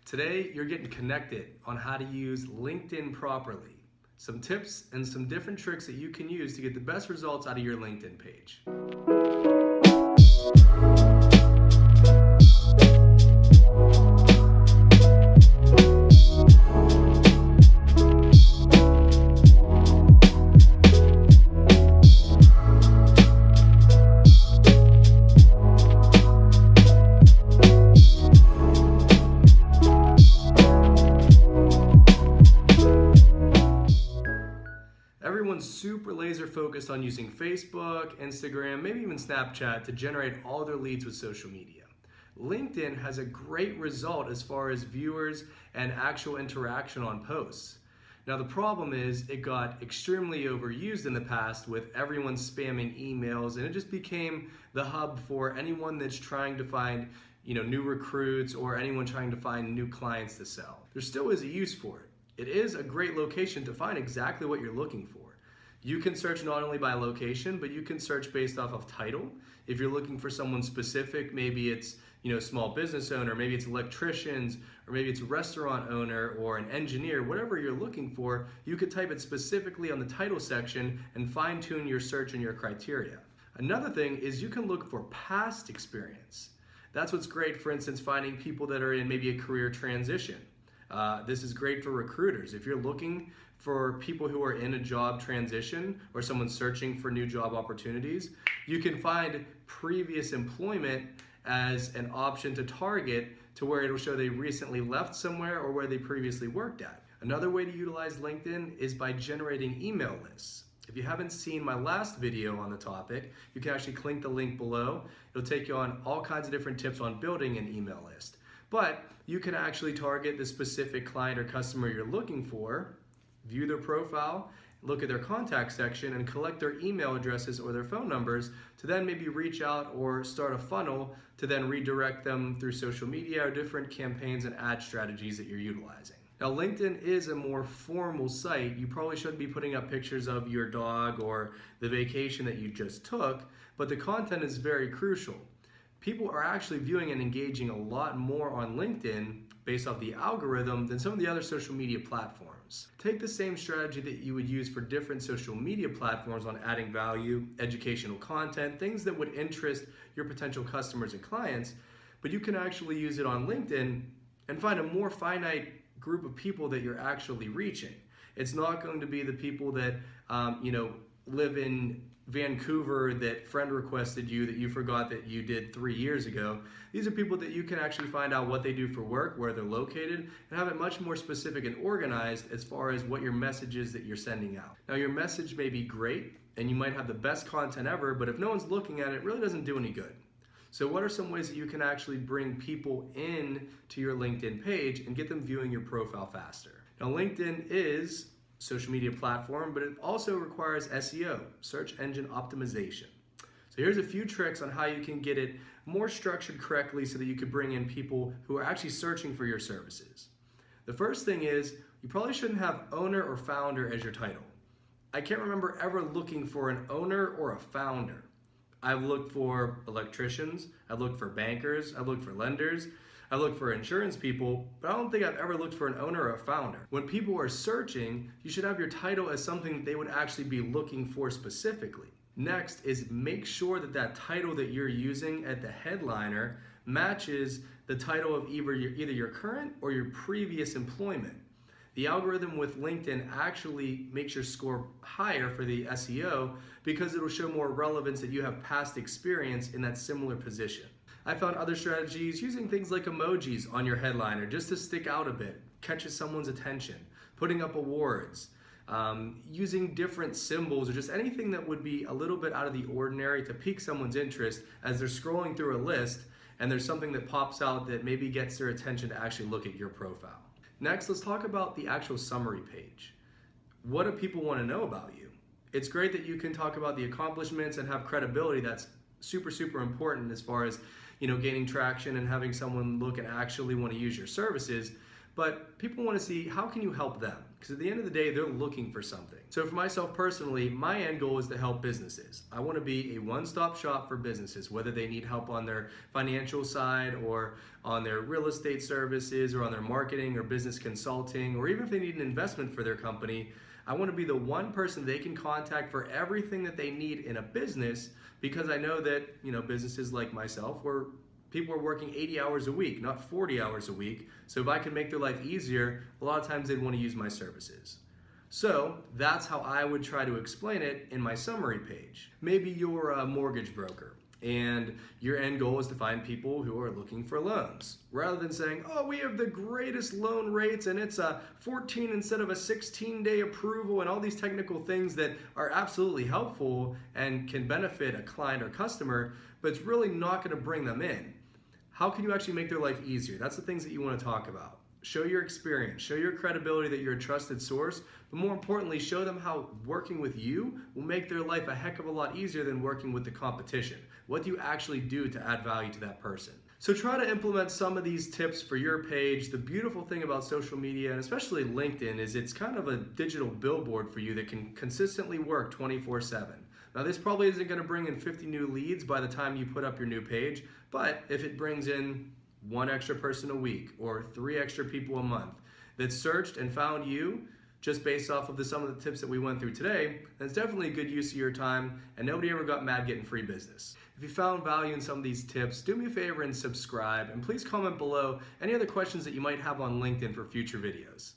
Today, you're getting connected on how to use LinkedIn properly. Some tips and some different tricks that you can use to get the best results out of your LinkedIn page. Everyone's super laser focused on using Facebook, Instagram, maybe even Snapchat to generate all their leads with social media. LinkedIn has a great result as far as viewers and actual interaction on posts. Now the problem is it got extremely overused in the past with everyone spamming emails, and it just became the hub for anyone that's trying to find new recruits or anyone trying to find new clients to sell. There still is a use for it. It is a great location to find exactly what you're looking for. You can search not only by location, but you can search based off of title. If you're looking for someone specific, maybe it's small business owner, maybe it's electricians, or maybe it's a restaurant owner or an engineer, whatever you're looking for, you could type it specifically on the title section and fine tune your search and your criteria. Another thing is you can look for past experience. That's what's great, for instance, finding people that are in maybe a career transition. This is great for recruiters. If you're looking for people who are in a job transition or someone searching for new job opportunities, you can find previous employment as an option to target to where it'll show they recently left somewhere or where they previously worked at. Another way to utilize LinkedIn is by generating email lists. If you haven't seen my last video on the topic, you can actually click the link below. It'll take you on all kinds of different tips on building an email list. But you can actually target the specific client or customer you're looking for, view their profile, look at their contact section, and collect their email addresses or their phone numbers to then maybe reach out or start a funnel to then redirect them through social media or different campaigns and ad strategies that you're utilizing. Now, LinkedIn is a more formal site. You probably shouldn't be putting up pictures of your dog or the vacation that you just took, but the content is very crucial. People are actually viewing and engaging a lot more on LinkedIn based off the algorithm than some of the other social media platforms. Take the same strategy that you would use for different social media platforms on adding value, educational content, things that would interest your potential customers and clients, but you can actually use it on LinkedIn and find a more finite group of people that you're actually reaching. It's not going to be the people that live in Vancouver that friend requested you that you forgot that you did 3 years ago. These are people that you can actually find out what they do for work, where they're located, and have it much more specific and organized as far as what your message is that you're sending out. Now, your message may be great and you might have the best content ever, but if no one's looking at it, it really doesn't do any good. So what are some ways that you can actually bring people in to your LinkedIn page and get them viewing your profile faster? Now, LinkedIn is social media platform, but it also requires SEO, search engine optimization. So here's a few tricks on how you can get it more structured correctly so that you could bring in people who are actually searching for your services. The first thing is you probably shouldn't have owner or founder as your title. I can't remember ever looking for an owner or a founder. I've looked for electricians, I've looked for bankers, I've looked for lenders, I look for insurance people, but I don't think I've ever looked for an owner or a founder. When people are searching, you should have your title as something that they would actually be looking for specifically. Next is make sure that that title that you're using at the headliner matches the title of either your current or your previous employment. The algorithm with LinkedIn actually makes your score higher for the SEO because it'll show more relevance that you have past experience in that similar position. I found other strategies using things like emojis on your headliner just to stick out a bit, catches someone's attention, putting up awards, using different symbols, or just anything that would be a little bit out of the ordinary to pique someone's interest as they're scrolling through a list and there's something that pops out that maybe gets their attention to actually look at your profile. Next, let's talk about the actual summary page. What do people want to know about you? It's great that you can talk about the accomplishments and have credibility. That's super, super important as far as gaining traction and having someone look and actually want to use your services. but people want to see how can you help them, because at the end of the day, they're looking for something. So for myself personally, my end goal is to help businesses. I want to be a one-stop shop for businesses, whether they need help on their financial side or on their real estate services or on their marketing or business consulting, or even if they need an investment for their company. I want to be the one person they can contact for everything that they need in a business, because I know that, businesses like myself, where people are working 80 hours a week, not 40 hours a week. So if I can make their life easier, a lot of times they'd want to use my services. So that's how I would try to explain it in my summary page. Maybe you're a mortgage broker and your end goal is to find people who are looking for loans. Rather than saying, oh, we have the greatest loan rates and it's a 14 instead of a 16-day approval and all these technical things that are absolutely helpful and can benefit a client or customer, but it's really not going to bring them in. How can you actually make their life easier? That's the things that you want to talk about. Show your experience, show your credibility that you're a trusted source, but more importantly, show them how working with you will make their life a heck of a lot easier than working with the competition. What do you actually do to add value to that person? So try to implement some of these tips for your page. The beautiful thing about social media, and especially LinkedIn, is it's kind of a digital billboard for you that can consistently work 24/7. Now this probably isn't going to bring in 50 new leads by the time you put up your new page, but if it brings in 1 extra person a week or 3 extra people a month that searched and found you just based off of some of the tips that we went through today, then it's definitely a good use of your time, and nobody ever got mad getting free business. If you found value in some of these tips, do me a favor and subscribe, and please comment below any other questions that you might have on LinkedIn for future videos.